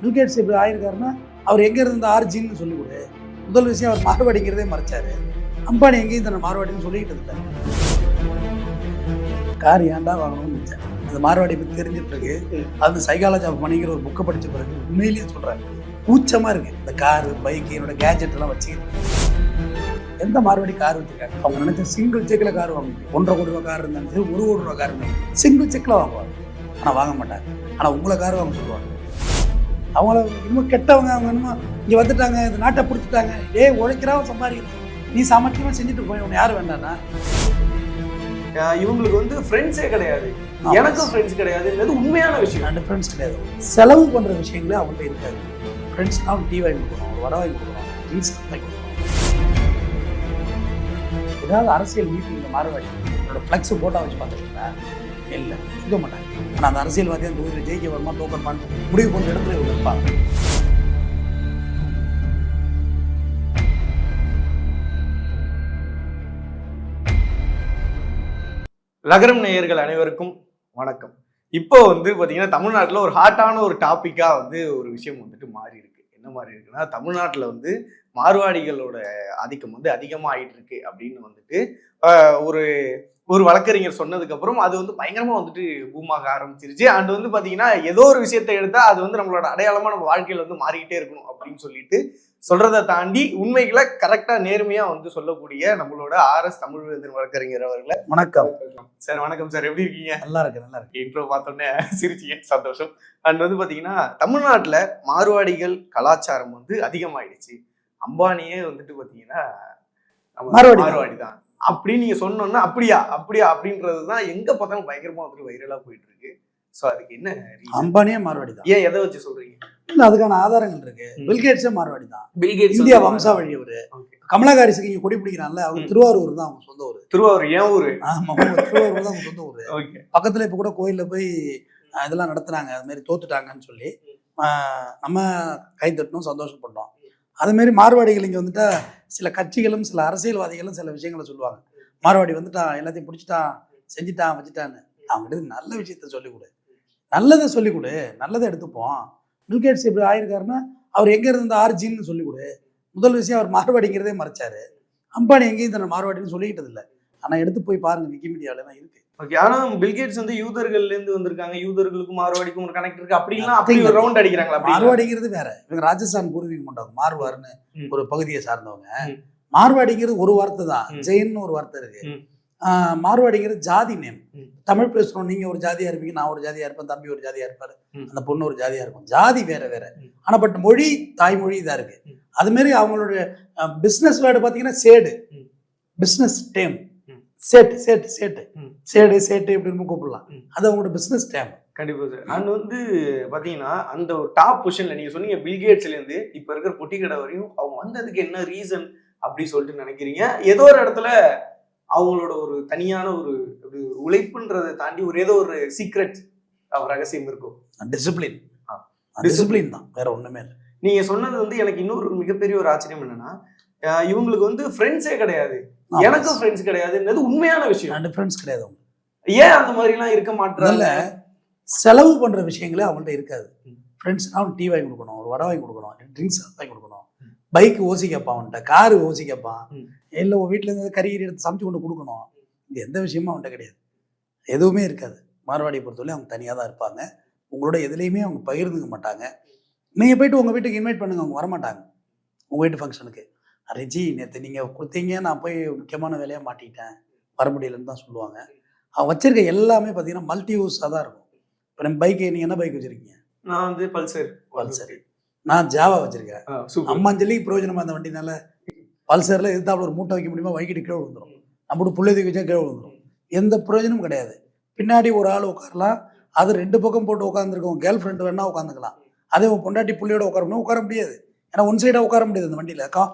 Bill Gates இப்படி ஆயிருக்காருன்னா அவர் எங்கே இருந்த ஆர்ஜின்னு சொல்லி கொடு. முதல் விஷயம் அவர் மார்வாடிங்கிறதே மறைச்சாரு. அம்பானி எங்கேயும் தன்னை மார்வாடின்னு சொல்லிக்கிட்டு இருந்தார். கார் ஏன்டா வாங்கணும்னு நினைச்சேன். அந்த மார்வாடி பற்றி தெரிஞ்சிட்டு இருக்கு. அது சைக்காலஜி ஆஃப் மணிங்கிற ஒரு புக்கை படித்த பிறகு உண்மையிலேயே சொல்கிறாரு, கூச்சமாக இருக்குது இந்த காரு பைக்கு என்னோட கேஜெட் எல்லாம் வச்சுக்கிட்டு. எந்த மார்வாடி கார் வச்சுருக்காங்க? அவங்க நினைச்ச சிங்கிள் செக்கில் கார் வாங்குவாங்க. 1.5 கோடி ரூபா கார் இருந்தாலும் சரி, 1 கோடி ரூபா கார் இருந்தாலும் சிங்கிள் செக்கில் வாங்குவாங்க. ஆனால் வாங்க மாட்டாங்க. ஆனால் உங்களை கார் வாங்க சொல்லுவாங்க. அவங்கள இன்னும் கெட்டவங்க, அவங்க இன்னும் இங்கே வந்துட்டாங்க, இந்த நாட்டை பிடிச்சிட்டாங்க, உழைக்கிறாவும் சம்பாதிக்கிறாங்க, நீ சாமர்த்தியமாக செஞ்சுட்டு போய் உன்னை யாரும் வேண்டாம்னா. இவங்களுக்கு வந்து ஃப்ரெண்ட்ஸே கிடையாது, எனக்கும் ஃப்ரெண்ட்ஸ் கிடையாதுன்றது உண்மையான விஷயம். ரெண்டு ஃப்ரெண்ட்ஸ் கிடையாது. செலவு பண்ணுற விஷயங்களே அவங்கள்ட்ட இருக்காது. ஃப்ரெண்ட்ஸ்னா டீ வாங்கி கொடுக்கணும், ஒரு வடை வாங்கி கொடுக்கணும், ட்ரிங்க்ஸ் வாங்கி கொடுக்கணும். ஏதாவது அரசியல் மீட்டிங்கில் மாறுவாடி என்னோட ஃப்ளெக்ஸு போட்டோ வச்சு பார்த்துருக்கீங்களா? இல்லை, இருக்க மாட்டாங்க. ஆனால் அந்த அரசியல்வாதி அந்த தொகுதியில் ஜெயிக்க வருமா தோக்கணுமான்னு முடிவு பண்ணுற இடத்துல இவங்க இருப்பாங்க. லகரம் நேயர்கள் அனைவருக்கும் வணக்கம். இப்போ வந்து பார்த்தீங்கன்னா தமிழ்நாட்டில் ஒரு ஹாட்டான ஒரு டாப்பிக்காக வந்து ஒரு விஷயம் வந்துட்டு மாறி இருக்கு. என்ன மாதிரி இருக்குன்னா, தமிழ்நாட்டில் வந்து மார்வாடிகளோட ஆதிக்கம் வந்து அதிகமாக ஆயிட்டு இருக்கு அப்படின்னு வந்துட்டு ஒரு வழக்கறிஞர் சொன்னதுக்கு அப்புறம் அது வந்து பயங்கரமா வந்துட்டு பூமாக ஆரம்பிச்சிருச்சு. அண்ட் வந்து பாத்தீங்கன்னா ஏதோ ஒரு விஷயத்தை எடுத்தா அது வந்து நம்மளோட அடையாளமா நம்ம வாழ்க்கையில வந்து மாறிக்கிட்டே இருக்கணும் அப்படின்னு சொல்லிட்டு சொல்றதை தாண்டி உண்மைகளை கரெக்டா நேர்மையா வந்து சொல்லக்கூடிய நம்மளோட RS தமிழ்வேந்தன் வழக்கறிஞர் அவர்களை வணக்கம் சார். வணக்கம் சார், எப்படி இருக்கீங்க? நல்லா இருக்கு, நல்லா இருக்கு. இன்ட்ரோ பார்த்தோன்னே சிரிச்சிங்க, சந்தோஷம். அண்ட் வந்து பாத்தீங்கன்னா தமிழ்நாட்டுல மார்வாடிகள் கலாச்சாரம் வந்து அதிகமாயிடுச்சு. அம்பானியே வந்துட்டு பாத்தீங்கன்னா மார்வாடி தான் அப்படின்னு நீங்க சொன்னோம்னா அப்படியா அப்படின்றதுதான் எங்க பார்த்தாலும் பயங்கரமா வந்துட்டு வைரலா போயிட்டு இருக்கு. சோ அதுக்கு என்ன அம்பானியே மார்வாடி தான். ஏன், எதை வச்சு சொல்றீங்க? இல்ல, அதுக்கான ஆதாரங்கள் இருக்கு. பில்கேட்ஸே மார்வாடி தான். பில்கேட்ஸ் இந்தியா வம்சாவழி. அவரு கமலா ஹாரிஸுக்கு இங்க கொடி பிடிக்கிறான்ல, அவங்க திருவாரூர் தான் அவங்க சொந்த ஊரு. திருவாரூர் ஏன் ஊரு? ஆமா, திருவாரூர் தான் அவங்க சொந்த ஊரு. பக்கத்துல இப்ப கூட கோயில்ல போய் இதெல்லாம் நடத்துனாங்க. அது மாதிரி தோத்துட்டாங்கன்னு சொல்லி நம்ம கை தட்டணும், சந்தோஷப்பட்டோம். அது மாதிரி மார்வாடிகள் இங்கே வந்துட்டா சில கட்சிகளும் சில அரசியல்வாதிகளும் சில விஷயங்களை சொல்லுவாங்க. மார்வாடி வந்துட்டான், எல்லாத்தையும் பிடிச்சிட்டான், செஞ்சுட்டான், வச்சுட்டான்னு. அவங்ககிட்ட நல்ல விஷயத்த சொல்லிக் கொடு, நல்லதை சொல்லிக் கொடு, நல்லதை எடுத்துப்போம். பில்கேட்ஸ் இப்படி ஆயிருக்காருன்னா அவர் எங்கே இருந்த ஆர்ஜின்னு சொல்லிக் கொடு. முதல் விஷயம் அவர் மார்வாடிங்கிறதே மறைச்சாரு. அம்பானி எங்கேயும் தன்னை மார்வாடின்னு சொல்லிக்கிட்டது இல்லை. ஆனால் எடுத்து போய் பாருங்க, விக்கிமீடியாவில தான் இருக்கு. ஓகே. ஆனா பில்கேட்ஸ் வந்து யூதர்கள்ல இருந்து வந்திருக்காங்க, யூதர்களுக்கும் மார்வாடிக்கும் ஒரு கனெக்ட் இருக்கு அப்படின்னா அப்படி ஒரு ரவுண்ட் அடிக்கிறாங்களா? மார்வாடிங்கிறது வேற. இவங்க ராஜஸ்தான் பூர்வீகம் கொண்டவங்க, மார்வார்னு ஒரு பகுதியை சார்ந்தவங்க. மார்வாடிங்கிறது ஒரு வார்த்தை தான், ஜெயின்னு ஒரு வார்த்தை இருக்கு. மார்வாடிங்கிறது ஜாதி நேம். தமிழ் பேசுறோம், நீங்க ஒரு ஜாதியா இருப்பீங்க, நான் ஒரு ஜாதியா இருப்பேன், தம்பி ஒரு ஜாதியா இருப்பாரு, அந்த பொண்ணு ஒரு ஜாதியா இருக்கும். ஜாதி வேற வேற. ஆனா பட் மொழி தாய்மொழி இதா இருக்கு. அது மாதிரி அவங்களுடைய பிசினஸ் வேர்டு பாத்தீங்கன்னா சேடு, பிசினஸ் டேம், சேட்டு சேட்டு சேட்டு சேடு சேட்டு இப்படின்னு கூப்பிடலாம். அது அவங்களோட பிசினஸ் டேம். கண்டிப்பா சார். அண்ட் வந்து பாத்தீங்கன்னா அந்த ஒரு டாப் பொசிஷன்ல நீங்க சொன்னீங்க பில்கேட்ஸ்ல இருந்து இப்ப இருக்கிற பொட்டி கடை வரையும் அவங்க வந்ததுக்கு என்ன ரீசன் அப்படி சொல்லிட்டு நினைக்கிறீங்க? ஏதோ ஒரு இடத்துல அவங்களோட ஒரு தனியான ஒரு உழைப்புன்றதை தாண்டி ஒரு ஏதோ ஒரு சீக்ரெட் ரகசியம் இருக்கும். டிசிப்ளின். டிசிப்ளின் தான், வேற ஒண்ணுமே இல்லை. நீங்க சொன்னது வந்து எனக்கு இன்னொரு மிகப்பெரிய ஒரு ஆச்சரியம் என்னன்னா, இவங்களுக்கு வந்து ஃப்ரெண்ட்ஸே கிடையாது, எனக்கும் ஃப்ரெண்ட்ஸ் கிடையாதுன்றது உண்மையான விஷயம். ரெண்டு ஃப்ரெண்ட்ஸ் கிடையாது. ஏன் அந்த மாதிரி எல்லாம் இருக்க மாட்டாங்க? செலவு பண்ற விஷயங்களே அவங்கள்ட்ட இருக்காது. ஃப்ரெண்ட்ஸ்னா டீ வாங்கி கொடுக்கணும், ஒரு வடை வாங்கி கொடுக்கணும், ட்ரிங்க்ஸ் வாங்கி கொடுக்கணும், பைக் ஓசி கேட்பான், அவன்கிட்ட காரு ஓசி கேட்பான், இல்லை உன் வீட்டுல இருந்து கறிகறி எடுத்து சமைச்சு கொண்டு கொடுக்கணும். இது எந்த விஷயமும் அவன்கிட்ட கிடையாது, எதுவுமே இருக்காது. மார்வாடியை பொறுத்தவரை அவங்க தனியாக தான் இருப்பாங்க. உங்களோட எதுலேயுமே அவங்க பகிர்ந்துக்க மாட்டாங்க. நீங்கள் போயிட்டு உங்கள் வீட்டுக்கு இன்வைட் பண்ணுங்க, அவங்க வரமாட்டாங்க உங்கள் வீட்டு ஃபங்க்ஷனுக்கு. ரெஜி நேற்று நீங்கள் கொடுத்தீங்க, நான் போய் முக்கியமான வேலையாக மாட்டிக்கிட்டேன், வர முடியலன்னு தான் சொல்லுவாங்க. அவங்க வச்சிருக்க எல்லாமே பார்த்தீங்கன்னா மல்டி யூஸாக தான் இருக்கும். இப்போ நம்ம பைக்கு, நீங்கள் என்ன பைக் வச்சுருக்கீங்க? நான் வந்து பல்சர். நான் ஜாவா வச்சுருக்கேன். அம்மாஞ்சலிக்கு பிரயோஜனமாக அந்த வண்டினால பல்சரில் எதிர்த்தாப்புல ஒரு மூட்டை வைக்க முடியுமா? வைக்கிட்டு கீழே விழுந்துடும். நம்மளோட புள்ளை தூக்கி வச்சா கீழே விழுந்துடும். எந்த பிரயோஜனமும் கிடையாது. பின்னாடி ஒரு ஆள் உட்காரலாம், அது 2 பக்கம் போட்டு உட்காந்துருக்கோம். கேர்ள் ஃப்ரெண்டு வேணா உட்காந்துக்கலாம். அதே உன் பொண்டாட்டி புள்ளியோட உட்கார முடியாது. ஏன்னா ஒன் சைடாக உட்கார முடியாது அந்த வண்டியில்.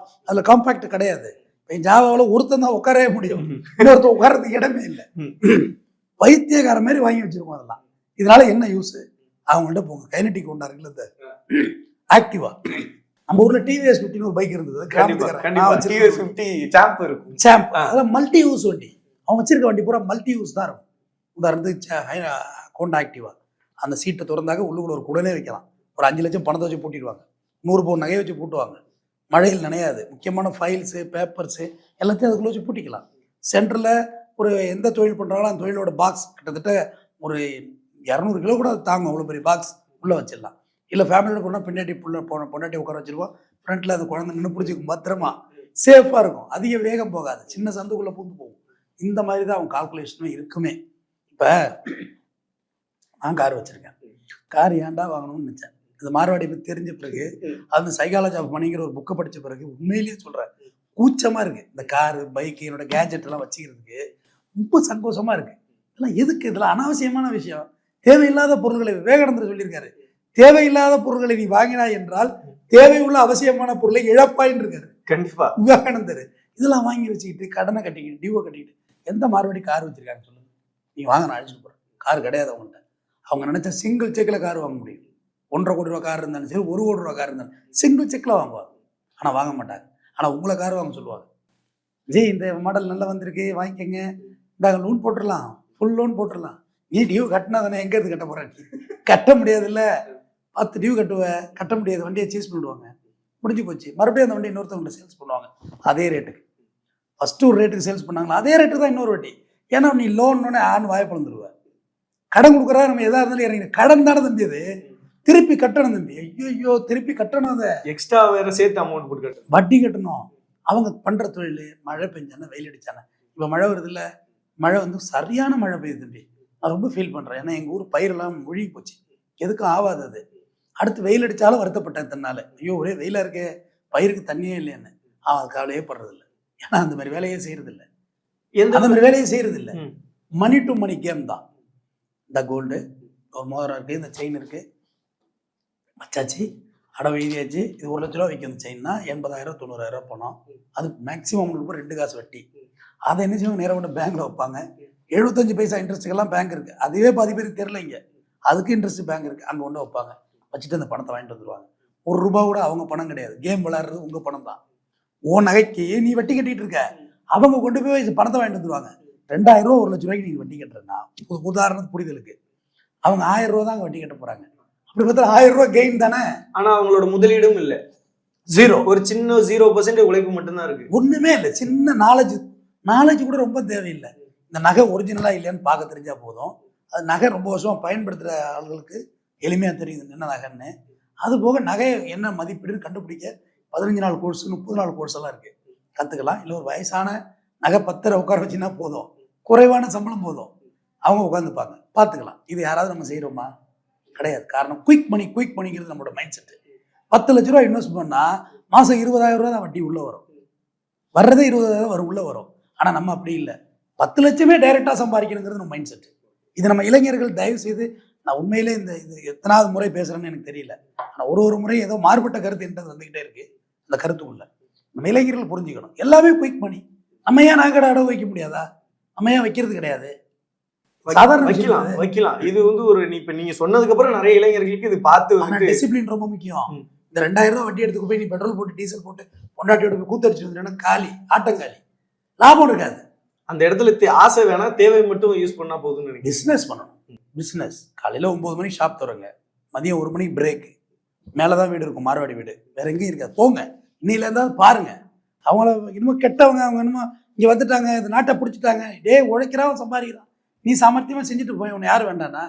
அதில் காம்பேக்ட் கிடையாது. இப்போ ஜாவாவில் ஒருத்தன் தான் உட்காரவே முடியும், இன்னொருத்தர் உட்காரத்துக்கு இடமே இல்லை. வைத்தியக்கார மாதிரி வாங்கி வச்சிருக்கோம். அதெல்லாம் இதனால என்ன யூஸ்? அவங்கள்ட்ட போங்க. கைனட்டிக் கொண்டா இருக்குல்ல, இந்த ஆக்டிவா. நம்ம ஊர்ல டிவிஎஸ் 50 ஒரு பைக் இருந்தது, அதெல்லாம் மல்டி யூஸ் வண்டி. அவங்க வச்சிருக்க வண்டி பூரா மல்டி யூஸ் தான் இருக்கும். உதாரணத்துக்கு ஹோண்டா ஆக்டிவா, அந்த சீட்டை திறந்தாக உள்ளுக்குள்ள ஒரு குடலே வைக்கலாம், ஒரு 5 லட்சம் பணத்தை வச்சு பூட்டிடுவாங்க, 100 பவுன் நகையை வச்சு பூட்டுவாங்க. மழையில் நனையாது, முக்கியமான ஃபைல்ஸு பேப்பர்ஸு எல்லாத்தையும் அதுக்குள்ளே வச்சு பூட்டிக்கலாம். சென்டரில் ஒரு எந்த தொழில் பண்ணுறாங்களோ அந்த தொழிலோட பாக்ஸ் கிட்டத்தட்ட ஒரு 200 கிலோ கூட தாங்கும், அவ்வளோ பெரிய பாக்ஸ் உள்ளே வச்சிடலாம். இல்லை ஃபேமிலியோட போனால் பின்னாடி பொண்டாட்டி உட்கார வச்சிருவோம், ஃப்ரண்ட்டில் அந்த குழந்தை நின்று பிடிச்சிக்கும், பத்திரமா சேஃபாக இருக்கும், அதிக வேகம் போகாது, சின்ன சந்துக்குள்ளே பூந்து போகும். இந்த மாதிரி தான் அவங்க கால்குலேஷனும் இருக்குமே. இப்போ நான் கார் வச்சுருக்கேன், கார் ஏன்டா வாங்கணும்னு நினச்சேன். இந்த மார்வாடி பற்றி தெரிஞ்ச பிறகு, அந்த சைக்காலஜி ஆஃப் மணிங்கிற ஒரு புக்கை படித்த பிறகு உண்மையிலேயே சொல்கிறேன், கூச்சமாக இருக்குது. இந்த காரு பைக்கு என்னோட கேஜெட் எல்லாம் வச்சுக்கிறதுக்கு ரொம்ப சந்தோஷமாக இருக்குது. இதெல்லாம் எதுக்கு? இதெல்லாம் அனாவசியமான விஷயம், தேவையில்லாத பொருள்களை. விவேகானந்தர் சொல்லியிருக்காரு, தேவையில்லாத பொருள்களை நீ வாங்கினாய் என்றால் தேவையுள்ள அவசியமான பொருளை இழப்பாயின்னு இருக்காரு. கண்டிப்பா விவேகானந்தர். இதெல்லாம் வாங்கி வச்சுக்கிட்டு கடனை கட்டிக்கிட்டு டியூவை கட்டிக்கிட்டு எந்த மார்வாடி கார் வச்சிருக்காங்க சொல்லுங்க? நீங்க வாங்க, நான் அழிச்சுட்டு போறேன். கார் கிடையாது அவங்கள்ட்ட. அவங்க நினைச்ச சிங்கிள் செக்கில் கார் வாங்க முடியும். 1.5 கோடி ரூபா கார் இருந்தாலும் சரி, 1 கோடி ரூபா கார் இருந்தாலும் சிங்கிள் செக்கில் வாங்குவாங்க. ஆனால் வாங்க மாட்டாங்க. ஆனால் உங்களை கார் வாங்க சொல்லுவாங்க. ஜெய் இந்த மாடல் நல்லா வந்திருக்கு, வாங்கிக்கங்க, இந்த லோன் போட்டுடலாம், ஃபுல் லோன் போட்டுடலாம். நீ டியூ கட்டினா தானே, எங்கே இருந்து கட்ட போகிறேன்? கட்ட முடியாது, இல்லை 10 டியூ கட்டுவேன், கட்ட முடியாது, வண்டியை சீஸ் பண்ணிடுவாங்க, முடிஞ்சு போச்சு. மறுபடியும் அந்த வண்டி இன்னொருத்தவங்க சேல்ஸ் பண்ணுவாங்க அதே ரேட்டுக்கு. ஃபஸ்ட்டு ஒரு ரேட்டுக்கு சேல்ஸ் பண்ணாங்களா அதே ரேட்டு தான் இன்னொரு வட்டி. ஏன்னா நீ லோன்னே ஆன்னு வாய்ப்பிழந்துருவேன். கடன் கொடுக்குறா, நம்ம எதாக இருந்தாலும் இறங்கி கடன் தானே தம்பி, அது திருப்பி கட்டணும் தம்பி. ஐயோ திருப்பி கட்டணும், அதை எக்ஸ்ட்ரா வேற சேர்த்து அமௌண்ட் போட்டு கட்டணும், வட்டி கட்டணும். அவங்க பண்ணுற தொழில் மழை பெஞ்சானே வெயில் அடித்தானே. இப்போ மழை வருது இல்லை, மழை வந்து சரியான மழை பெய்யுது தம்பி. நான் ரொம்ப ஃபீல் பண்ணுறேன். ஏன்னா எங்கள் ஊர் பயிரெல்லாம் முழுகி போச்சு, எதுக்கும் ஆகாது அது. அடுத்து வெயில் அடித்தாலும் வருத்தப்பட்டேன் தன்னால, ஐயோ ஒரே வெயிலாக இருக்கே, பயிருக்கு தண்ணியே இல்லைன்னு. அவன் கவலையே படுறதில்லை. ஏன்னா அந்த மாதிரி வேலையே செய்யறதில்லை, அந்த மாதிரி வேலையே செய்யறதில்லை. மணி டு மணி கேம் தான். இந்த கோல்டு ஒரு மோதிரம் இருக்குது, இந்த செயின் இருக்குது, வச்சாச்சு, அடை எழுதியாச்சு. இது 1 லட்ச ரூபா விற்கும். இந்த செயின்னா 80,000 90,000 பணம். அது மேக்ஸிமம் உங்களுக்கு 2 காசு வட்டி. அதை என்ன செய்வாங்க, நேரம் கொண்டு பேங்க்ல வைப்பாங்க. 75 பைசா இன்ட்ரெஸ்ட்டுக்கெல்லாம் பேங்க் இருக்குது. அதுவே பாதி பேருக்கு தெரியல, இங்கே அதுக்கு இன்ட்ரெஸ்ட் பேங்க் இருக்குது, அங்கே கொண்டு வைப்பாங்க. வச்சுட்டு அந்த பணத்தை வாங்கிட்டு வந்துடுவாங்க. 1 ரூபா கூட அவங்க பணம் கிடையாது. கேம் விளையாடுறது உங்கள் பணம் தான். ஓ நகைக்கு நீ வட்டி கட்டிட்டு இருக்க, அவங்க கொண்டு போய் பணத்தை வாங்கிட்டு வந்துடுவாங்க. 2,000 ரூபா 1 லட்ச ரூபாய்க்கு நீங்கள் வட்டி கட்டுறேன்னா, உதாரணத்துக்கு புரிதலுக்கு அவங்க 1000 ரூபா தான் வட்டி கட்ட போகிறாங்க. அப்படி பார்த்தா 1000 ரூபா கெயின் தானே. ஆனால் அவங்களோட முதலீடும் இல்லை, ஜீரோ. ஒரு சின்ன 0% உழைப்பு மட்டும்தான் இருக்கு, ஒன்றுமே இல்லை. சின்ன நாலேஜ் கூட ரொம்ப தேவையில்லை. இந்த நகை ஒரிஜினலாக இல்லையான்னு பார்க்க தெரிஞ்சா போதும். அது நகை ரொம்ப வருஷமாக பயன்படுத்துகிற ஆளுகளுக்கு எளிமையாக தெரியுது என்ன நகைன்னு. அது போக நகை என்ன மதிப்பீடுன்னு கண்டுபிடிக்க 15 நாள் கோர்ஸ் 30 நாள் கோர்ஸ் எல்லாம் இருக்குது, கற்றுக்கலாம். இல்லை ஒரு வயசான நகை 10 உட்கார வச்சுன்னா போதும், குறைவான சம்பளம் போதும், அவங்க உட்காந்துப்பாங்க, பார்த்துக்கலாம். இது யாராவது நம்ம செய்கிறோமா? கிடையாது. காரணம் குயிக் மணிங்கிறது நம்மளோட மைண்ட் செட்டு. 10 லட்ச ரூபா இன்வெஸ்ட் பண்ணால் மாதம் 20,000 ரூபா தான் வட்டி உள்ளே வரும். வர்றதே 20,000 உள்ளே வரும். ஆனால் நம்ம அப்படி இல்லை, 10 லட்சமே டைரெக்டாக சம்பாதிக்கணுங்கிறது நம்ம மைண்ட் செட்டு. இது நம்ம இளைஞர்கள் தயவு செய்து, நான் உண்மையிலே இது எத்தனாவது முறை பேசுகிறேன்னு எனக்கு தெரியல, ஆனால் ஒரு முறை ஏதோ மாறுபட்ட கருத்து என்றது வந்துக்கிட்டே இருக்கு. அந்த கருத்துக்குள்ள நம்ம இளைஞர்கள் புரிஞ்சுக்கணும், எல்லாமே குயிக் மணி. நம்ம ஏன் நகை அடவு வைக்க முடியாதா? நம்ம ஏன் வைக்கிறது கிடையாது? சாதாரண வைக்கலாம். இது வந்து ஒரு இப்ப நீங்க சொன்னதுக்கு அப்புறம் நிறைய இளைஞர்களுக்கு இது பார்த்து டிசிப்ளின் ரொம்ப முக்கியம். இந்த 2000 ரூபாய் வட்டி எடுத்துக்கு போய் நீ பெட்ரோல் போட்டு டீசல் போட்டு பொண்டாட்டியோட போய் கூத்தடிச்சு வந்துட்டா காலி, ஆட்டங்காலி, லாபம் இருக்காது. அந்த இடத்துல ஆசை வேணாம், தேவை மட்டும் யூஸ் பண்ணா போதும்னு. பிஸ்னஸ் பண்ணணும். பிஸ்னஸ் காலையில் 9 மணிக்கு ஷாப் தரங்க, மதியம் 1 மணிக்கு பிரேக்கு, மேலே தான் வீடு இருக்கும், மார்வாடி வீடு, வேற எங்கேயும் இருக்காது. போங்க, இன்னில இருந்தாலும் பாருங்க. அவங்கள இன்னமும் கெட்டவங்க, அவங்க என்னமோ இங்கே வந்துட்டாங்க, இந்த நாட்டை பிடிச்சிட்டாங்க, உழைக்கிறான் சம்பாதிக்கிறான், நீ சாமர்த்தியமாக செஞ்சுட்டு போய் உன்னை யார் வேண்டானா?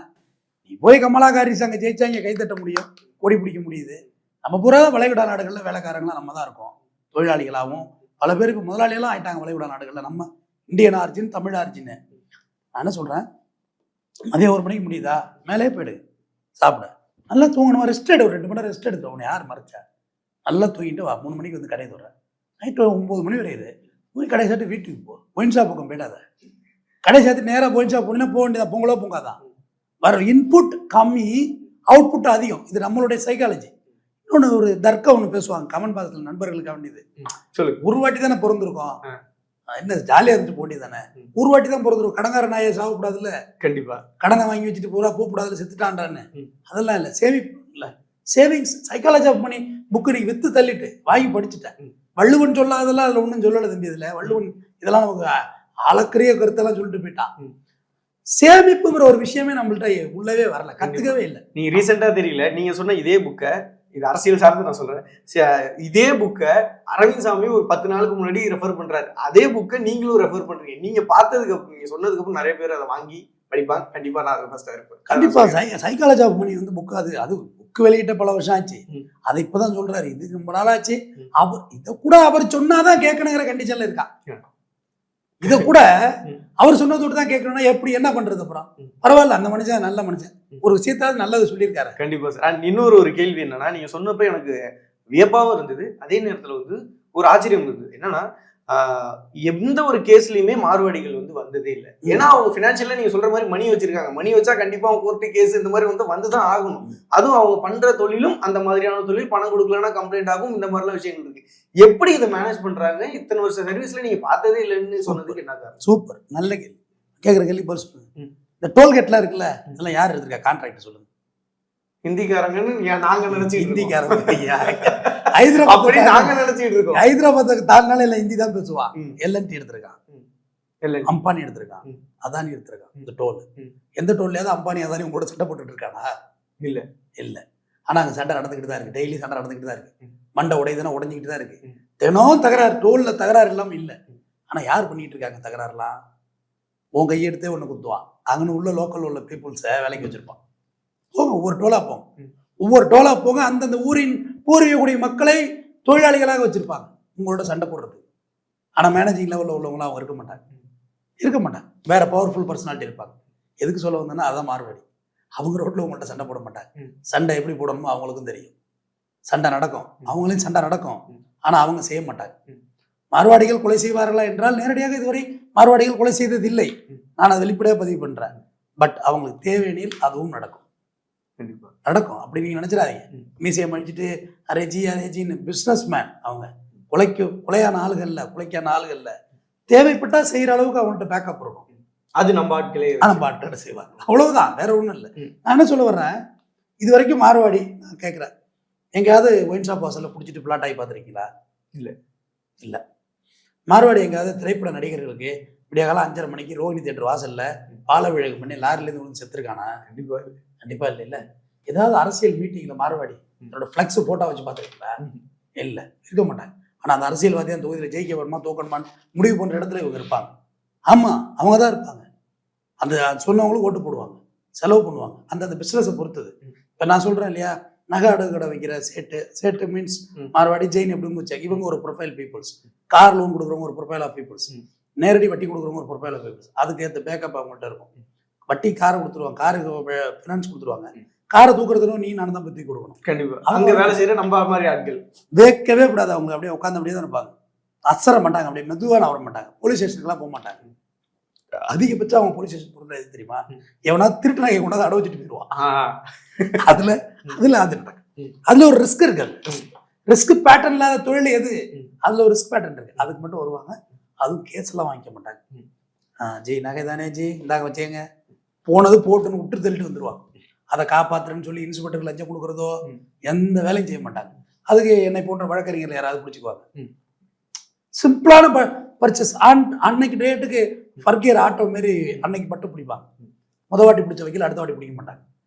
நீ போய் கமலா ஹாரிஸ் அங்கே ஜெயிச்சா இங்கே கைத்தட்ட முடியும், கொடி பிடிக்க முடியுது. நம்ம பூரா வளைகுடா நாடுகளில் வேலைக்காரங்களாம் நம்ம தான் இருக்கோம், தொழிலாளிகளாகவும். பல பேருக்கு முதலாளியெல்லாம் ஆயிட்டாங்க வளைகுடா நாடுகளில். நம்ம இந்தியன் ஆர்ஜின், தமிழ் ஆர்ஜின்னு. நான் என்ன சொல்கிறேன், மதியம் 1 மணிக்கு முடியுதா, மேலே போயிடு, சாப்பிட, நல்லா தூங்கணும், ரெஸ்ட் எடு, ஒரு 2 மணி நேரம் ரெஸ்ட் எடுத்து உன்னை யார் மறைச்சா? நல்லா தூங்கிட்டு வா, 3 மணிக்கு வந்து கடையை தர்றேன், நைட்டு 9 மணி வரையுது, போய் கடை சாப்பிட்டு வீட்டுக்கு போ. ஒயின் ஷாப் பக்கம் போயிடாத, கடை சாப்பிட்டு நேராக ஒயின் ஷாப் போனீங்கன்னா போக வேண்டியதா, பொங்கலோ பொங்காதான். வர இன்புட் கம்மி, அவுட்புட் அதிகம். இது நம்மளுடைய சைக்காலஜி. இன்னொன்று ஒரு தர்க்கம் ஒன்று பேசுவாங்க கமெண்ட் பாக்ஸில், நண்பர்களுக்கு வேண்டியது. சொல்லு, ஒரு வாட்டி தானே பிறந்திருக்கோம், என்ன ஜாலியாக இருந்துட்டு போட்டி தானே, ஒரு வாட்டி தான் பிறந்திருக்கும். கடங்கார நாயை சாகக்கூடாதுல்ல, கண்டிப்பா கடனை வாங்கி வச்சுட்டு பூரா கூப்பிடாதுல, செத்துட்டான்டான்னு. அதெல்லாம் இல்லை, சேமிப்பு இல்லை, savings. Psychology of money book நீ வித்து தள்ளிட்டு வாங்கி படிச்சுட்டேன். வள்ளுவன் சொல்லாதெல்லாம் அதில் ஒன்றும் சொல்லலை தம்பி. இதில் வள்ளுவன் இதெல்லாம் நமக்கு அளக்கரிய கருத்தெல்லாம் சொல்லிட்டு போயிட்டான். சேமிப்புங்கிற ஒரு விஷயமே நம்மள்ட்ட உள்ளவே வரல, கத்துக்கவே இல்லை. நீங்க ரீசெண்டா தெரியல, நீங்க சொன்ன இதே புக்கை, இது அரசியல் சார்ந்து நான் சொல்றேன், இதே புக்கை அரவிந்த் சாமி ஒரு 10 நாளுக்கு முன்னாடி ரெஃபர் பண்றாரு. அதே புக்கை நீங்களும் ரெஃபர் பண்றீங்க. நீங்க பார்த்ததுக்கு அப்புறம், நீங்க சொன்னதுக்கு அப்புறம் நிறைய பேர் அதை வாங்கி படிப்பாங்க. கண்டிப்பா நான் ஃபர்ஸ்டா இருப்பேன். கண்டிப்பா சைக்காலஜி ஆஃப் மணி வந்து புக்கு, அது புக்கு வெளியிட்ட பல வருஷம் ஆச்சு. அதை இப்பதான் சொல்றாரு, இது ரொம்ப நாளாச்சு. அவர் இதை கூட அவர் சொன்னாதான் கேட்கணுங்கிற கண்டிஷன்ல இருக்கா. இதை கூட அவர் சொன்னதோடு தான் கேட்கணும்னா எப்படி, என்ன பண்றது? அப்புறம் பரவாயில்ல, அந்த மனுஷன் நல்ல மனுஷன், ஒரு விஷயத்தாவது நல்லது சொல்லியிருக்காரு. கண்டிப்பா சார். அண்ட் இன்னொரு கேள்வி என்னன்னா, நீங்க சொன்னப்ப எனக்கு வியப்பாவும் இருந்தது, அதே நேரத்துல வந்து ஒரு ஆச்சரியம் இருந்தது. என்னன்னா, எந்த ஒரு கேஸ்லயுமே மார்வாடிகள் வந்து வந்ததே இல்லை. ஏன்னா அவங்க பினான்சியலா நீங்க சொல்ற மாதிரி மணி வச்சிருக்காங்க. மணி வச்சா கண்டிப்பா அவங்க கோர்ட்டு கேஸ் இந்த மாதிரி வந்துதான் ஆகணும். அதுவும் அவங்க பண்ற தொழிலும் அந்த மாதிரியான தொழில், பணம் கொடுக்கலன்னா கம்ப்ளைண்ட் ஆகும், இந்த மாதிரிலாம் விஷயங்கள் இருக்கு. எப்படி இதை மேனேஜ் பண்றாங்க? இத்தனை வருஷம் சர்வீஸ்ல நீங்க பார்த்ததே இல்லைன்னு சொன்னதுக்கு என்ன? சூப்பர், நல்ல கேள்வி. கேட்குற கேள்வி பதில் சொல்லுங்க. இந்த டோல்கேட்லாம் இருக்குல்ல, இதெல்லாம் யார் எடுத்திருக்கா? கான்ட்ராக்ட் சொல்லுங்க. ஹிந்திக்காரங்கன்னு நாங்க நினைச்சு, ஹிந்திக்காரங்க ஹைதராபாத் தாழ்னால இல்ல, ஹிந்தி தான் பேசுவான். எல்என்டி எடுத்திருக்கான், அம்பானி எடுத்திருக்கான், அதானி எடுத்திருக்கான். இந்த டோல் எந்த டோல்லையாவது அம்பானி அதானி உங்களோட சண்டை போட்டுட்டு இருக்கானா? இல்ல இல்ல. ஆனா அங்க சண்டை நடந்துகிட்டு தான் இருக்கு, டெய்லி சண்டை நடந்துகிட்டு தான் இருக்கு. மண்டை உடையதுன்னா உடஞ்சிக்கிட்டு தான் இருக்கு. தினம் தகராறு, டோல்ல தகராறு இல்லாம இல்ல. ஆனா யார் பண்ணிட்டு இருக்காங்க தகராறுலாம்? உன் கையெடுத்தே ஒண்ணு குத்துவான். அங்கன்னு உள்ள லோக்கல் உள்ள பீப்புள்ஸை வேலைக்கு வச்சிருப்பான். போங்க, ஒவ்வொரு டோலா போங்க, ஒவ்வொரு டோலா போங்க. அந்தந்த ஊரின் பூர்வீகக்கூடிய மக்களை தொழிலாளிகளாக வச்சிருப்பாங்க உங்களோட சண்டை போடுறதுக்கு. ஆனா மேனேஜிங் லெவலில் உள்ளவங்களாம் அவங்க இருக்க மாட்டாங்க. வேற பவர்ஃபுல் பர்சனாலிட்டி இருப்பாங்க. எதுக்கு சொல்ல வந்தேன்னா, அதான் மார்வாடி. அவங்க ரோட்ல உங்கள்கிட்ட சண்டை போட மாட்டாங்க. சண்டை எப்படி போடணுமோ அவங்களுக்கும் தெரியும். சண்டை நடக்கும், அவங்களையும் சண்டை நடக்கும். ஆனா அவங்க செய்ய மாட்டாங்க. மார்வாடிகள் கொலை செய்வார்களா என்றால் நேரடியாக இதுவரை மார்வாடிகள் கொலை செய்தது இல்லை. நான் அதை வெளிப்படையாக பதிவு பண்றேன். பட் அவங்களுக்கு தேவையெனில் அதுவும் நடக்கும். நடக்கும். அப்படி நீங்க நினைச்சிடாதீங்க. மீசையை மடிச்சுட்டு அரேஜின்னு பிஸ்னஸ் மேன். அவங்க கொலையான ஆளுகள்ல தேவைப்பட்டா செய்யற அளவுக்கு அவங்கள்ட்ட பேக்கப் இருக்கும். அது நம்ம ஆட்களே செய்வாங்க. அவ்வளவுதான், வேற ஒண்ணும் இல்லை. நான் என்ன சொல்ல வர்றேன், இது வரைக்கும் மார்வாடி நான் கேட்கிறேன், எங்கேயாவது ஒயின் ஷாப் வாசல்ல பிடிச்சிட்டு பிளாட் ஆகி பார்த்துருக்கீங்களா? இல்ல. மார்வாடி எங்கேயாவது திரைப்பட நடிகர்களுக்கு விடிய காலம் 5:30 மணிக்கு ரோஹிணி தியேட்டர் வாசல்ல பால விழகு பண்ணி லாரிலேருந்து வந்து செத்துருக்கானா? கண்டிப்பா இல்ல. ஏதாவது அரசியல் மீட்டிங்ல மார்வாடி என்னோட ஃபிளக்ஸ் போட்டோ வச்சு பார்த்துருக்கீங்களா? இல்ல, இருக்க மாட்டாங்க. ஆனா அந்த அரசியல்வாதி அந்த தொகுதியில் ஜெயிக்க வருமா தோக்கணுமான்னு முடிவு பண்ற இடத்துல இவங்க இருப்பாங்க. ஆமா, அவங்க தான் இருப்பாங்க. அந்த சொன்னவங்களும் ஓட்டு போடுவாங்க, செலவு பண்ணுவாங்க. அந்த பிசினஸை பொறுத்தது. இப்ப நான் சொல்றேன் இல்லையா, நகை அடகு கடை வைக்கிற சேட்டு மீன்ஸ் மார்வாடி ஜெயின் எப்படின்னு வச்சாங்க. இவங்க ஒரு ப்ரொஃபைல் பீப்புள்ஸ். கார் லோன் கொடுக்குறவங்க ஒரு ப்ரொஃபைல் ஆஃப் பீப்புள்ஸ். நேரடி வட்டி கொடுக்குறவங்க ஒரு ப்ரொஃபைல் ஆஃப் பீப்புள்ஸ். அதுக்கு ஏற்ற பேக்கப் அவங்கள்ட்ட இருக்கும். வட்டி காரை கொடுத்துருவாங்க, காருக்கு ஃபினான்ஸ் கொடுத்துருவாங்க. காரை தூக்குறதுனும் நீ நான் தான் பற்றி கொடுக்கணும். கண்டிப்பா அவங்க வேலை செய்யற நம்ம மாதிரி ஆட்கள் வைக்கவே கூடாது. அவங்க அப்படியே உட்காந்து அப்படியே தான் இருப்பாங்க, அசர மாட்டாங்க, அப்படியே மெதுவாக நவர மாட்டாங்க. போலீஸ் ஸ்டேஷனுக்குலாம் போக மாட்டாங்க. அதிகபட்சம் அவங்க போலீஸ் ஸ்டேஷன் போகிறது எது தெரியுமா? எவனா திருட்டு நகை கொண்டாந்து அடை வச்சுட்டு போயிடுவான். அதுல ஒரு ரிஸ்க் இருக்கு. ரிஸ்க் பேட்டர்ன் இல்லாத தொழில் எது? அதுல ஒரு ரிஸ்க் பேட்டர்ன் இருக்கு. அதுக்கு மட்டும் வருவாங்க. அதுவும் கேஸ் எல்லாம் வாங்கிக்க மாட்டாங்க. ஜி நகை தானே ஜி, இந்தாங்க வச்சேங்க, போனது போட்டுன்னு விட்டு தள்ளிட்டு வந்துருவாங்க. அதை காப்பாத்துறேன்னு சொல்லி இன்ஸ்பெக்டருக்கு லஞ்சம் கொடுக்குறதோ எந்த வேலையும் செய்ய மாட்டாங்க. அதுக்கு என்னை போன்ற வழக்கறிஞர்கள் யாராவது பிடிச்சிக்குவாங்க. சிம்பிளான பர்ச்சேஸ். அன்னைக்கு டேட்டுக்கு ஃபர்கியர் ஆட்டோ மாரி அன்னைக்கு மட்டும் பிடிப்பாங்க. முத வாட்டி பிடிச்ச வைக்கல, அடுத்த வாட்டி பிடிக்க மாட்டாங்க.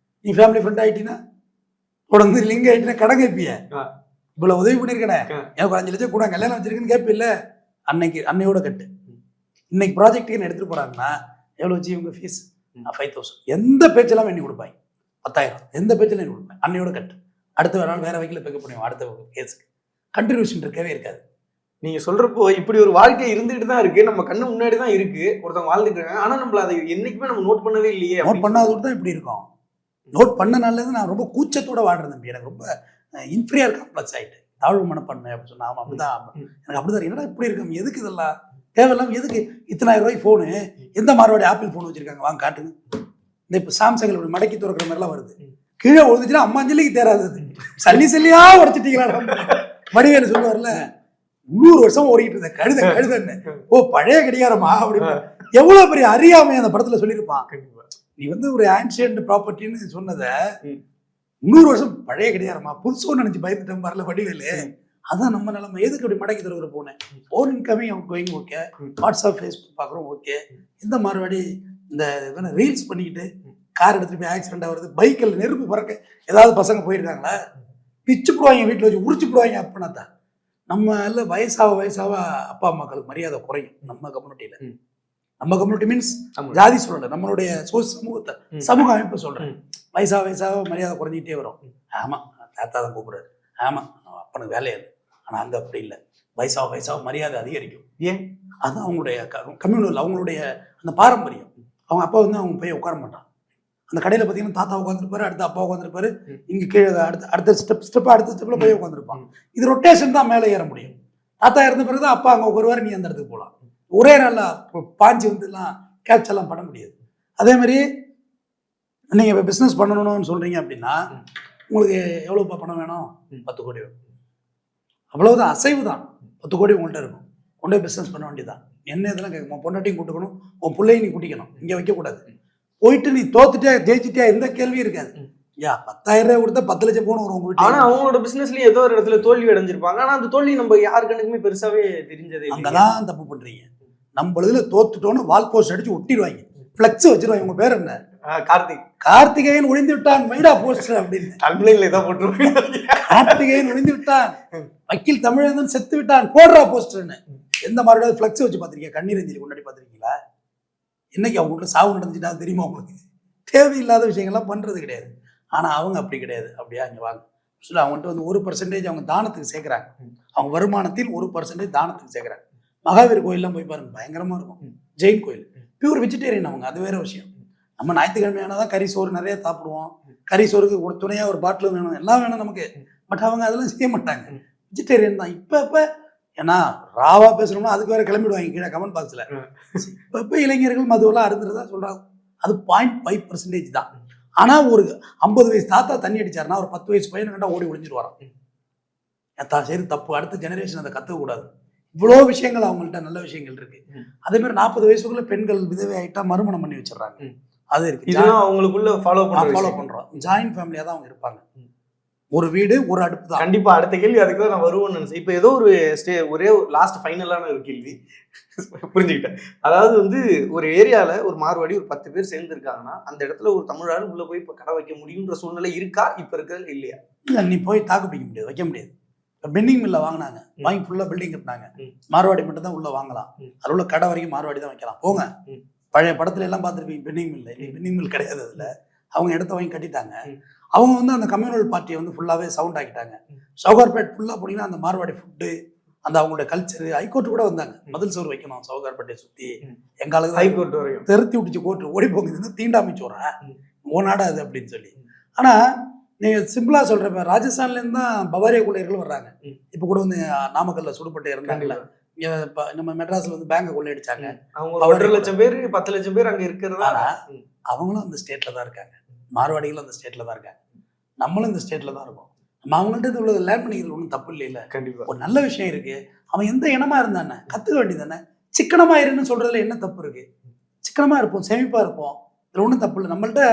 நீ ஃபேமிலி ஃப்ரெண்ட் ஆகிட்டீங்கன்னா தொடர்ந்து லிங்க் ஆகிட்டீங்கன்னா கடன் கேட்பிய, இவ்வளோ உதவி பண்ணியிருக்கேன் எனக்கு 5 லட்சம் கூட கல்யாணம் வச்சிருக்கேன்னு கேட்பில்ல, அன்னையோட கட்டு. இன்னைக்கு ப்ராஜெக்ட்டுக்கு எடுத்துகிட்டு போகிறாங்கன்னா எவ்வளோ வச்சு இவங்க ஃபீஸ் 5,000. எந்த பேச்செல்லாம் வேண்டி கொடுப்பாங்க 10,000. எந்த பேச்செல்லாம் வேண்டி கொடுப்பாங்க. அன்னையோட கட்டு. அடுத்த வேற நாள் வேற வைக்கல பிக்கப் பண்ணுவோம். அடுத்த கேஸுக்கு கண்டினியூஷன் இருக்கவே இருக்காது. நீங்க சொல்றப்போ இப்படி ஒரு வாழ்க்கை இருந்துகிட்டு தான் இருக்கு, நம்ம கண்ணு முன்னாடி தான் இருக்கு, ஒருத்தவங்க வாழ்ந்துட்டு இருக்காங்க. ஆனா நம்மள அதை என்னைக்குமே நம்ம நோட் பண்ணவே இல்லையே. நோட் பண்ணாதோடு தான் இப்படி இருக்கும். நோட் பண்ணனால நான் ரொம்ப கூச்சத்தோட வாழ்றேன் தம்பி. எனக்கு ரொம்ப இன்ஃபீரியர் காம்ப்ளெக்ஸ் ஆயிட்டு, தாழ்வு மனப்பன்மை அப்படின்னு சொன்னா அப்படிதான். எனக்கு அப்படிதான். என்னடா இப்படி இருக்கும், எதுக்கு இதெல்லாம் தேவையில்லாம, எதுக்கு இத்தனாயிரம் ரூபாய்க்கு ஃபோனு, எந்த மார்வாடி ஆப்பிள் ஃபோன் வச்சிருக்காங்க வாங்க காட்டுங்க. இந்த இப்போ சாம்சங் இப்படி மடக்கி துறக்கிற மாதிரிலாம் வருது. கீழே ஒழுதுச்சுன்னா அம்மாஞ்சலிக்கு தேராதது, சல்லியா உடச்சிட்டீங்களா. வடிவேலு சொல்லுவார்ல, 100 வருஷம் ஓடிக்கிட்டு இருந்த கழுதன்னு, ஓ பழைய கடிகாரமா அப்படின்னு எவ்வளவு பெரிய அறியாமை அந்த படத்துல சொல்லியிருப்பான். நீ வந்து ஒரு ஆன்சியன்ட் ப்ராப்பர்ட்டின்னு சொன்னதை 100 வருஷம் பழைய கடிகாரமா புதுசோ நினைச்சு பயந்துட்டேன் வரல வடிவேலு. அதான் நம்ம நிலைமை. எதுக்கு அப்படி மடக்கி தருகிற போனேன். Phone incoming going okay, WhatsApp Facebook பார்க்குறோம் ஓகே. இந்த மார்வாடி இந்த ரீல்ஸ் பண்ணிக்கிட்டு கார் எடுத்துட்டு போய் ஆக்சிடென்ட் ஆகுறது, பைக்கில் நெருப்பு பறக்க ஏதாவது பசங்க போயிருக்காங்களா, பிச்சு போடுவாங்க, வீட்டில் வச்சு உரிச்சு போடுவாங்க. அப்படின்னா தான் நம்ம எல்லாம் வயசாக அப்பா அம்மாக்களுக்கு மரியாதை குறையும் நம்ம கம்யூனிட்டியில. நம்ம கம்யூனிட்டி மீன்ஸ் ஜாதி சொல்லலை, நம்மளுடைய சமூகத்தை சமூக அமைப்பை சொல்றேன். வயசாக மரியாதை குறைஞ்சிக்கிட்டே வரும். ஆமா தாத்தா தான் கூப்பிடுறாரு, ஆமா அப்பனுக்கு வேலையா இல்லை. ஆனா அங்க அப்படி இல்லை, வயசாக மரியாதை அதிகரிக்கும். ஏன்? அதுதான் அவங்களுடைய கம்யூனல், அவங்களுடைய அந்த பாரம்பரியம். அவங்க அப்பா வந்து அவங்க போய் உட்கார மாட்டான். அந்த கடையில் பார்த்தீங்கன்னா தாத்தா உட்காந்துருப்பாரு, அடுத்த அப்பா உட்காந்துருப்பாரு, இங்கே கீழே அடுத்த ஸ்டெப்பில் போய் உட்காந்துருப்பாங்க. இது ரொட்டேஷன் தான் மேலே ஏற முடியும். தாத்தா இறந்த பிறகு தான் அப்பா அங்கே உட்காருவார், நீ அந்த இடத்துக்கு போகலாம். ஒரே நல்லா பாஞ்சு வந்துலாம் கேப்சர்லாம் பண்ண முடியாது. அதே மாதிரி நீங்கள் இப்போ பிஸ்னஸ் பண்ணணும்னு சொல்கிறீங்க அப்படின்னா உங்களுக்கு எவ்வளோப்பா பணம் வேணும்? 10 கோடி வேணும். அவ்வளவுதான், அசைவு தான். 10 கோடி உங்கள்கிட்ட இருக்கும், கொண்டு போய் பிஸ்னஸ் பண்ண வேண்டியதான். என்ன இதெல்லாம் கேட்கும், உன் பொண்டாட்டியும் கூட்டுக்கணும், உன் பிள்ளையும் நீ கூட்டிக்கணும், இங்கே வைக்கக்கூடாது. போயிட்டு நீ தோத்துட்டியா ஜெயிச்சிட்டியா எந்த கேள்வியும் இருக்காது. 10,000 ரூபாய் கொடுத்தா 10 லட்சம் போகணும் வரும் உங்க. ஆனா அவங்களோட பிசினஸ்லயே ஏதோ ஒரு இடத்துல தோல்வி அடைஞ்சிருப்பாங்க. ஆனா அந்த தோல்வி நம்ம யாருக்குமே பெருசாவே தெரிஞ்சதே. அங்கதான் தப்பு பண்றீங்க. நம்ம இதுல தோத்துட்டோன்னு வால் போஸ்ட் அடிச்சு ஒட்டிடுவாங்க, பிளக்ஸ் வச்சிருவாங்க. உங்க பேர் என்ன? கார்த்திகேயன் ஒளிந்து விட்டான் மைடா போஸ்டர் அப்படின்னு தமிழ்ல ஏதோ போட்டுருவாங்க. கார்த்திகேயன் ஒளிந்து விட்டான், வக்கீல் தமிழன் செத்து விட்டான், போடுறா போஸ்டர்னு. எந்த மாதிரி பிளக்ஸ் வச்சு பாத்திருக்கீங்க? கண்ணீர் அஞ்சலி கொண்டாடி பாத்திருக்கீங்களா? இன்னைக்கு அவங்க வீட்டுல சாவு நடந்துச்சுட்டா தெரியுமா உங்களுக்கு? தேவையில்லாத விஷயங்கள்லாம் பண்றது கிடையாது. ஆனா அவங்க அப்படி கிடையாது. அப்படியா இங்க வாங்க சொல்லி அவங்கள்ட்ட வந்து 1% அவங்க தானத்துக்கு சேர்க்கிறாங்க. அவங்க வருமானத்தில் 1% தானத்துக்கு சேர்க்கிறாங்க. மகாவீர் கோயில்லாம் போய் பாருங்க, பயங்கரமா இருக்கும். ஜெயின் கோயில் பியூர் வெஜிடேரியன் அவங்க, அது வேற விஷயம். நம்ம ஞாயிற்றுக்கிழமையானதான் கறி சோறு நிறைய சாப்பிடுவோம். கறி சோறுக்கு ஒரு துணையா ஒரு பாட்டில் வேணும், எல்லாம் வேணும் நமக்கு. பட் அவங்க அதெல்லாம் செய்ய மாட்டாங்க, வெஜிடேரியன் தான். இப்ப ஏன்னா ராவா பேசணும்னா அதுக்கு வேற கிளம்பிடுவாங்க கீழே கமெண்ட் பாக்ஸ்ல. இப்ப இளைஞர்கள் மதுவெல்லாம் அருந்துறதா சொல்றாங்க. அது 0.5% தான். ஆனா ஒரு 50 வயசு தாத்தா தண்ணி அடிச்சாருன்னா ஒரு 10 வயசு பையனை கண்டா ஓடி ஒளிஞ்சிருவாராம். சரி தப்பு, அடுத்த ஜெனரேஷன் அதை கத்துக்க கூடாது. இவ்வளோ விஷயங்கள் அவங்கள்ட்ட நல்ல விஷயங்கள் இருக்கு. அதே மாதிரி 40 வயசுக்குள்ள பெண்கள் விதவை ஆயிட்டா மறுமணம் பண்ணி வச்சிடறாங்க. அது இருக்கு, அவங்களுக்குள்ள ஃபாலோ பண்றோம். ஜாயின்ட் ஃபேமிலியா தான் அவங்க இருப்பாங்க. ஒரு வீடு ஒரு அடுப்பு தான். கண்டிப்பா அடுத்த கேள்வி அதுக்கு தான் நான் வருவேன்னு நினைச்சேன். இப்போ ஏதோ ஒரு ஒரே லாஸ்ட் ஃபைனலான ஒரு கேள்வி புரிஞ்சுக்கிட்டேன். அதாவது வந்து ஒரு ஏரியால ஒரு மார்வாடி ஒரு 10 பேர் சேர்ந்துருக்காங்கன்னா அந்த இடத்துல ஒரு தமிழால் உள்ள போய் இப்போ கடை வைக்க முடியுன்ற சூழ்நிலை இருக்கா இப்ப இருக்கிறது? இல்லையா? இல்ல, நீ போய் தாக்கு பிடிக்க முடியாது, வைக்க முடியாது. பெண்டிங் மில்ல வாங்கினாங்க, வாங்கி ஃபுல்லா பில்டிங் கட்டினாங்க. மார்வாடி மட்டும் தான் உள்ள வாங்கலாம், அது உள்ள கடை வரைக்கும் மார்வாடி தான் வைக்கலாம். போங்க, பழைய படத்துல எல்லாம் பார்த்துருப்பீங்க பெண்டிங் மில்ல. பெண்டிங் மில் கிடையாது, அதுல அவங்க இடத்த வாங்கி கட்டிட்டாங்க. அவங்க வந்து அந்த கம்யூனல் பார்ட்டியை வந்து ஃபுல்லாவே சவுண்ட் ஆக்கிட்டாங்க. சவுகார்பேட் ஃபுல்லா போனீங்கன்னா அந்த மார்வாடி ஃபுட்டு, அந்த அவங்களோட கல்ச்சர். ஹைகோர்ட் கூட வந்தாங்க, மதில் சோறு வைக்கணும் சவுகார்பேட்டை சுத்தி. எங்களுக்கு ஹைகோர்ட் வரைக்கும் தெருத்தி விட்டுச்சு கோர்ட்டு, ஓடி போகுது தீண்டாமிச்சோற ஓநாடா அது அப்படின்னு சொல்லி. ஆனா நீங்க சிம்பிளா சொல்றேன், ராஜஸ்தான்ல இருந்து தான் பவாரியா கொள்ளையர்கள் வர்றாங்க. இப்ப கூட வந்து நாமக்கல்ல சுடுபட்டு இருந்தாங்கல்ல, நம்ம மெட்ராஸ்ல வந்து பேங்க கொள்ளையடிச்சாங்க. அவங்க 1 லட்சம் பேர் 10 லட்சம் பேர் அங்க இருக்கிறதா. அவங்களும் அந்த ஸ்டேட்ல தான் இருக்காங்க, மார்வாடிகளும் அந்த ஸ்டேட்ல தான் இருக்காங்க, நம்மளும் இந்த ஸ்டேட்ல தான் இருக்கோம். நம்ம அவங்கள்ட்ட உள்ளது லேர்ன் பண்ணிக்கிறது ஒன்றும் தப்பு இல்லை. கண்டிப்பா ஒரு நல்ல விஷயம் இருக்கு. அவன் எந்த இனமா இருந்தானே கத்துக்க வேண்டியதானே. சிக்கனமா இருன்னு சொல்றதுல என்ன தப்பு இருக்கு? சிக்கனமா இருப்போம், சேமிப்பா இருப்போம், இதுல ஒன்றும் தப்பு இல்லை. நம்மள்ட்ட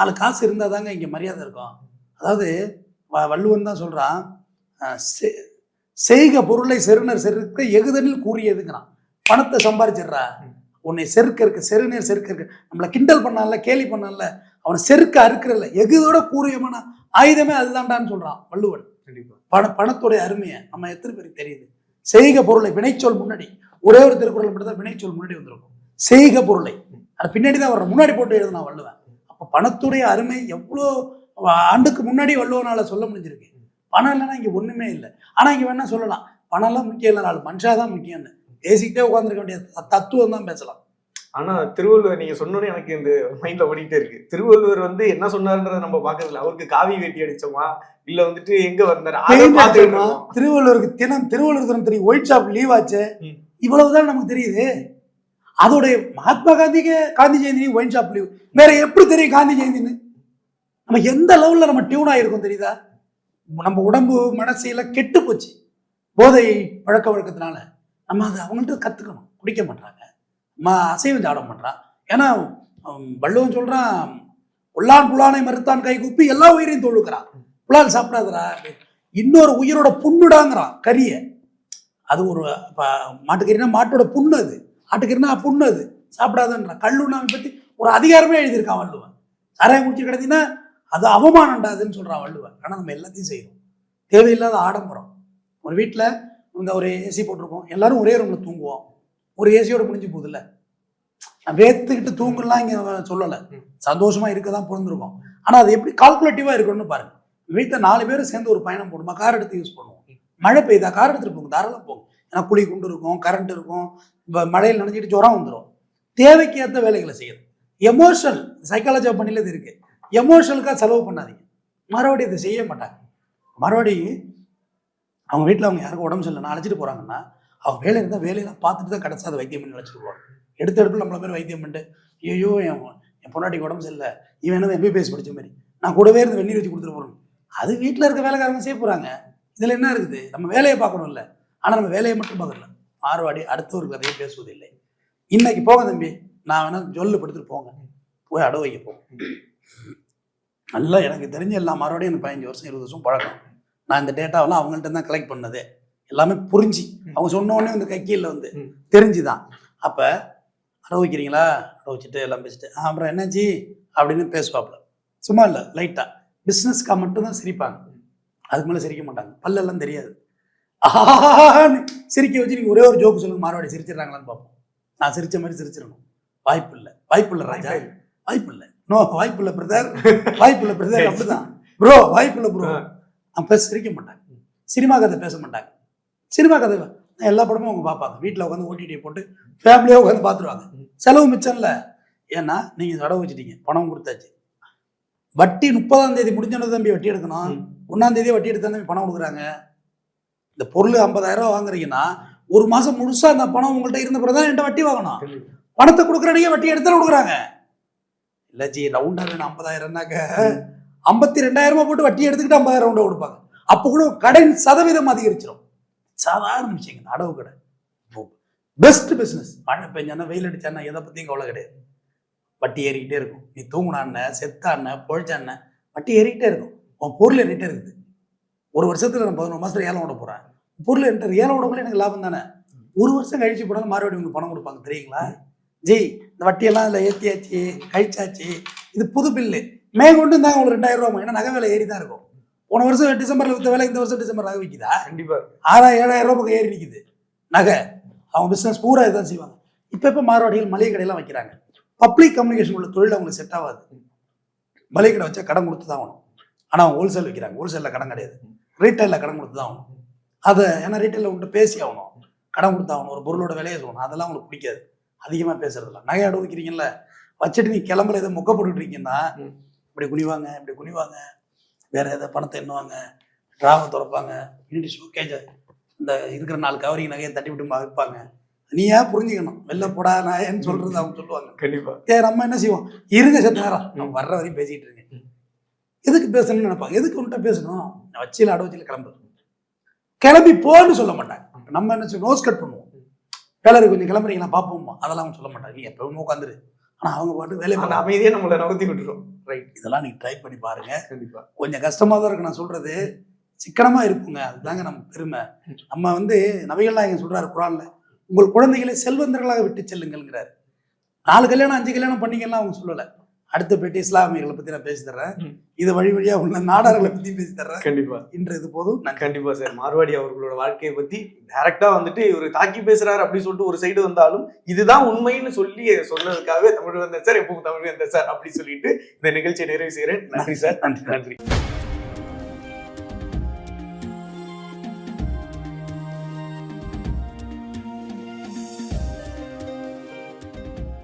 4 காசு இருந்தா தாங்க இங்க மரியாதை இருக்கும். அதாவது வள்ளுவன் தான் சொல்றான், செய்க பொருளை செருணர் செருக்க எகுதனில் கூறியதுங்கிறான். பணத்தை சம்பாதிச்சிடுறா, உன்னை செருக்க செருநேர் செருக்க, நம்மளை கிண்டல் பண்ணால கேலி பண்ணால, அவனை செருக்க அறுக்கிறல்ல, எகுதோட கூறியமான ஆயுதமே அதுதான்டான்னு சொல்றான் வள்ளுவன். பணத்துடைய அருமையை நம்ம எத்தனை பேருக்கு தெரியுது? செய்க பொருளை, வினைச்சொல் முன்னாடி, ஒரே ஒரு திருக்குறள் மட்டும் தான் வினைச்சொல் முன்னாடி வந்திருக்கும். செய்க பொருளை அது பின்னாடி தான் வர்ற, முன்னாடி போட்டு எழுதுனா வள்ளுவன். அப்ப பணத்துடைய அருமை எவ்வளோ ஆண்டுக்கு முன்னாடி வள்ளுவனால சொல்ல முடிஞ்சிருக்கு. பணம் இல்லைன்னா இங்க ஒண்ணுமே இல்லை. ஆனா இங்க வேணா சொல்லலாம், பணம் எல்லாம் முக்கியம் இல்லை, 4 மனுஷாதான் முக்கியம்னு பேசிக்கிட்டே உட்காந்துருக்க வேண்டிய தத்துவம் தான் பேசலாம். ஆனா திருவள்ளுவர் நீங்க சொன்னோன்னே எனக்கு இந்த மைண்ட்ல ஓடிட்டே இருக்கு. திருவள்ளுவர் வந்து என்ன சொன்னாருன்றத நம்ம பாக்குறதுல, அவருக்கு காவி வேட்டி அடிச்சோமா இல்ல வந்துட்டு எங்க வந்தாரு திருவள்ளுவருக்கு திருவள்ளுவர் தினம் தெரியும், ஒயிட் ஷாப் லீவ் ஆச்சு, இவ்வளவுதான் நமக்கு தெரியுது. அதோடைய மகாத்மா காந்திக்கு Gandhi Jayanti wine shop leave, வேற எப்படி தெரியும் காந்தி ஜெயந்தின்னு? நம்ம எந்த லெவல்ல நம்ம டியூன் ஆயிருக்கோம் தெரியுதா? நம்ம உடம்பு மனசு எல்லாம் கெட்டு போச்சு போதை பழக்க வழக்கத்தினால. நம்ம அதை அவங்கள்ட்ட கத்துக்கணும். குடிக்க மாட்டாங்க, அசைவம் சாப்பிட மாட்டான். ஏன்னா வள்ளுவன் சொல்றான், உள்ளான் புலானை மறுத்தான் கை கூப்பி எல்லா உயிரையும் தொழுக்கிறான். புலால் சாப்பிடாதரா, இன்னொரு உயிரோட புண்ணுடாங்கிறான் கறிய. அது ஒரு மாட்டுக்கறினா மாட்டோட புண்ணு, அது ஆட்டுக்கறினா புண்ணு, அது சாப்பிடாதன்றான். கல்லுண்ணாமை பத்தி ஒரு அதிகாரமே எழுதியிருக்கான் வள்ளுவன். சாராயம் குடிச்சு கிடந்தீங்கன்னா அது அவமானம்டாதுன்னு சொல்றான் வள்ளுவன். ஆனால் நம்ம எல்லாத்தையும் செய்யறோம். தேவையில்லாத ஆடம்பரம். ஒரு வீட்டில் இந்த ஒரு ஏசி போட்டிருக்கோம், எல்லாரும் ஒரே ரூம்ல தூங்குவோம், ஒரு ஏசியோட முடிஞ்சு போகுதுல்ல. வேத்துக்கிட்டு தூங்கலாம் இங்கே சொல்லலை, சந்தோஷமா இருக்க தான் பிறந்திருக்கோம். ஆனால் அது எப்படி கால்குலேட்டிவா இருக்கணும்னு பாருங்க. வீட்டில் 4 பேரும் சேர்ந்து ஒரு பயணம் போடுமா, கார் எடுத்து யூஸ் பண்ணுவோம். மழை பெய்தா கார் எடுத்துட்டு போங்க, தாராளம் போங்க. ஏன்னா குழி குண்டு இருக்கும், கரண்ட் இருக்கும், மழையில் நினைச்சிட்டு ஜுரம் வந்துடும். தேவைக்கு ஏற்ற வேலைகளை செய்யணும். எமோஷனல் சைக்காலஜி பண்ணில இது இருக்கு. எமோஷனலுக்காக செலவு பண்ணாதீங்க. மறுபடி இதை செய்ய மாட்டாங்க. மறுபடி அவங்க வீட்டில் அவங்க யாருக்கும் உடம்பு சரியில்லைன்னா அழைச்சிட்டு போகிறாங்கன்னா அவங்க வேலை இருந்தால் வேலையெல்லாம் பார்த்துட்டு தான் கடைசி அதை வைத்தியம் பண்ணி அழைச்சிட்டு போவாங்க. எடுத்த எடுப்பில் நம்மள பேர் வைத்தியம் பண்ணிட்டு ஐயோ என் பொண்டாட்டிக்கு உடம்பு சரியில்லை, இவன் என்ன MBBS படித்த மாதிரி நான் கூடவே இருந்து வெந்நீர் வச்சு கொடுத்துட்டு போகிறோம். அது வீட்டில் இருக்க வேலைக்காரங்க செய்ய போகிறாங்க. இதில் என்ன இருக்குது? நம்ம வேலையை பார்க்கணும்ல. ஆனால் நம்ம வேலையை மட்டும் பார்க்கல. மாறுவாடி அடுத்தவருக்கு அதையே பேசுவதில்லை. இன்னைக்கு போங்க தம்பி, நான் வேணா ஜொல்லு படுத்துட்டு போங்க, போய் அடவு வைக்க போங்க. நல்லா எனக்கு தெரிஞ்ச எல்லா மாறுவாடியும் எனக்கு 15 வருஷம் 20 வருஷம் பழக்கம். நான் இந்த டேட்டாவெல்லாம் அவங்கள்ட்ட தான் கலெக்ட் பண்ணது. எல்லாமே புரிஞ்சு அவங்க சொன்ன உடனே இந்த கைக்கீழில் வந்து தெரிஞ்சுதான். அப்போ அடவு வைக்கிறீங்களா, அடவு வச்சுட்டு எல்லாம் பேசிட்டு அப்புறம் என்னாச்சு அப்படின்னு பேசுவாப்புல. சும்மா இல்லை, லைட்டாக பிஸ்னஸ்க்காக மட்டும்தான் சிரிப்பாங்க. அதுக்கு மேலே சிரிக்க மாட்டாங்க. பல்லெல்லாம் தெரியாது. சிரிக்க வச்சு நீங்கள் ஒரே ஒரு ஜோக்கு சொல்லுங்க, மாறுவாடி சிரிச்சிடறாங்களான்னு பார்ப்போம். நான் சிரிச்ச மாதிரி சிரிச்சிடணும். வாய்ப்பு இல்லை, வாய்ப்பு இல்லை ராஜா, வாய்ப்பு இல்லை. நோ, வாய்ப்பு இல்லை பிரதர், வாய்ப்பு இல்லை பிரதர். அப்படிதான் ப்ரோ, வாய்ப்பு இல்லை ப்ரோ. அப்போ சிரிக்க மாட்டாங்க. சினிமா கதை பேச மாட்டாங்க. சினிமா கதை எல்லா படமும் அவங்க பார்ப்பாங்க. வீட்டில் உட்காந்து OTT போட்டு ஃபேமிலியாக உட்காந்து பார்த்துருவாங்க. செலவு மிச்சம் இல்லை. ஏன்னா நீங்கள் அடவு வச்சுட்டீங்க, பணம் கொடுத்தாச்சு. வட்டி 30ஆம் தேதி முடிஞ்சோன்னு தம்பி வட்டி எடுக்கணும். 1ஆம் தேதியே வட்டி எடுத்தா தம்பி பணம் கொடுக்குறாங்க. இந்த பொருள் 50,000 ரூபா வாங்குறீங்கன்னா 1 மாதம் முழுசா அந்த பணம் உங்கள்கிட்ட இருந்த பிறகு தான் என்கிட்ட வட்டி வாங்கணும். பணத்தை கொடுக்குறீங்க, வட்டி எடுத்தாலும் கொடுக்குறாங்க. இல்லை ஜி ரவுண்டா வேணும் 50,000னாக்க 52,000 போட்டு வட்டி எடுத்துக்கிட்டு 50,000 ரவுண்டா கொடுப்பாங்க. அப்போ கூட கடன் சதவீதம் அதிகரிச்சிடும். சாதாரண விஷயங்க அடவு கடை. Best business. மழை பெஞ்சானா வெயில் அடிச்சானா எதை பற்றியும் கவலை கிடையாது. வட்டி ஏறிக்கிட்டே இருக்கும். நீ தூங்குனான செத்தான பொழைச்சான வட்டி ஏறிக்கிட்டே இருக்கும். உன் பொருள் ஏறிட்டே இருக்குது. ஒரு வருஷத்துல நான் 11 மாசத்துல ஏலம் விட போறேன். பொருள் என்கிட்ட ஏலம் விடக்குள்ள எனக்கு லாபம் தானே. 1 வருஷம் கழிச்சு போனாலும் மாறுபடி உங்களுக்கு பணம் கொடுப்பாங்க தெரியுங்களா? ஜி இந்த வட்டியெல்லாம் இதில் ஏற்றியாச்சு, கழிச்சாச்சு, இது புது பில்லு மேற்கொண்டு இருந்தாங்க உங்களுக்கு 2,000 ரூபா. ஏன்னா நகை வேலை ஏறி தான் இருக்கும். போன வருஷம் டிசம்பர்ல வித்த வேலை இந்த வருஷம் டிசம்பர் நகை விற்கிதா? கண்டிப்பா 6,000-7,000 ரூபா பக்கம் ஏறி நிற்குது நகை. அவங்க பிசினஸ் பூரா இதான் செய்வாங்க. இப்போ மாறுவாடிகள் மளிகை கடையெல்லாம் வைக்கிறாங்க. பப்ளிக் கம்யூனிகேஷன் உள்ள தொழில் அவங்களுக்கு செட் ஆகாது. மளிகை கடை வச்சா கடன் கொடுத்து தான் ஆகணும். ஆனால் அவங்க ஹோல்சேல் வைக்கிறாங்க. ஹோல்சேலில் கடன் கிடையாது, ரீட்டைலில் கடன் கொடுத்து தான் ஆகணும். அதை ஏன்னா ரீட்டைலில் உங்கள்கிட்ட பேசி ஆகணும், கடன் கொடுத்தாகணும், ஒரு பொருளோட விலையை சொல்லணும். அதெல்லாம் அவங்களுக்கு பிடிக்காது, அதிகமாக பேசுறதில்ல. நகை அடவு வைக்கிறீங்கல்ல, வச்சுட்டு நீ கிளம்புற இதை மொக்க போட்டுக்கிட்டீங்கன்னா இப்படி குனிவாங்க, இப்படி குனிவாங்க, வேற ஏதாவது பணத்தை எண்ணுவாங்க, டிராவை திறப்பாங்க, யூனிட்டி ஷோகேஜ் இந்த இருக்கிற 4 கவரிங் நகையை தட்டி விட்டு வைப்பாங்க. நீ ஏன் புரிஞ்சுக்கணும், வெளில போடா நான் ஏன்னு சொல்றது அவங்க சொல்லுவாங்க. கண்டிப்பா நம்ம என்ன செய்வோம், இருங்க சத்த நேரம் நம்ம வர்ற வரையும் பேசிட்டு இருக்கேன். எதுக்கு பேசணும்னு நினைப்பாங்க. எதுக்கு உன்கிட்ட பேசணும், வச்சியில் அட வச்சியில் கிளம்பி போன்னு சொல்ல மாட்டாங்க. நம்ம என்ன செய்வோம், நோஸ் கட் பண்ணுவோம். வேலை கொஞ்சம் கிளம்புறீங்களா பார்ப்போமா, அதெல்லாம் அவங்க சொல்ல மாட்டாங்க. நீ எப்பவும் உட்காந்துரு. ஆனால் அவங்க பாட்டு வேலை அமைதியே நம்மளை நகர்த்தி விட்டுரும். ரைட், இதெல்லாம் நீங்கள் ட்ரை பண்ணி பாருங்க. கண்டிப்பாக கொஞ்சம் கஷ்டமாக தான் இருக்கு நான் சொல்றது, சிக்கனமாக இருப்புங்க. அதுதாங்க நம்ம பெருமை. நம்ம நபிகள்லாம் எங்க சொல்றாரு குரான்ல, உங்கள் குழந்தைகளை செல்வந்தர்களாக விட்டு செல்லுங்கிறாரு. 4 கல்யாணம் 5 கல்யாணம் பண்ணீங்கன்னா அவங்க சொல்லலை. அடுத்த பேட்டி இஸ்லாமியர்களை பத்தி நான் பேசி தர்றேன். இது வழி வழியா உள்ள நாடார்களை பத்தி பேசி தர்றேன். கண்டிப்பா இன்று இது போதும். நான் கண்டிப்பா சார் மார்வாடி அவர்களோட வாழ்க்கையை பத்தி டைரக்டா இவர் தாக்கி பேசுறாரு அப்படின்னு சொல்லிட்டு ஒரு சைடு வந்தாலும் இதுதான் உண்மைன்னு சொல்லி சொன்னதுக்காகவே தமிழ் வந்தேன் சார், எப்பவும் தமிழ் வந்தேன் சார் அப்படி சொல்லிட்டு இந்த நிகழ்ச்சியை நிறைவு செய்கிறேன். நன்றி சார். நன்றி.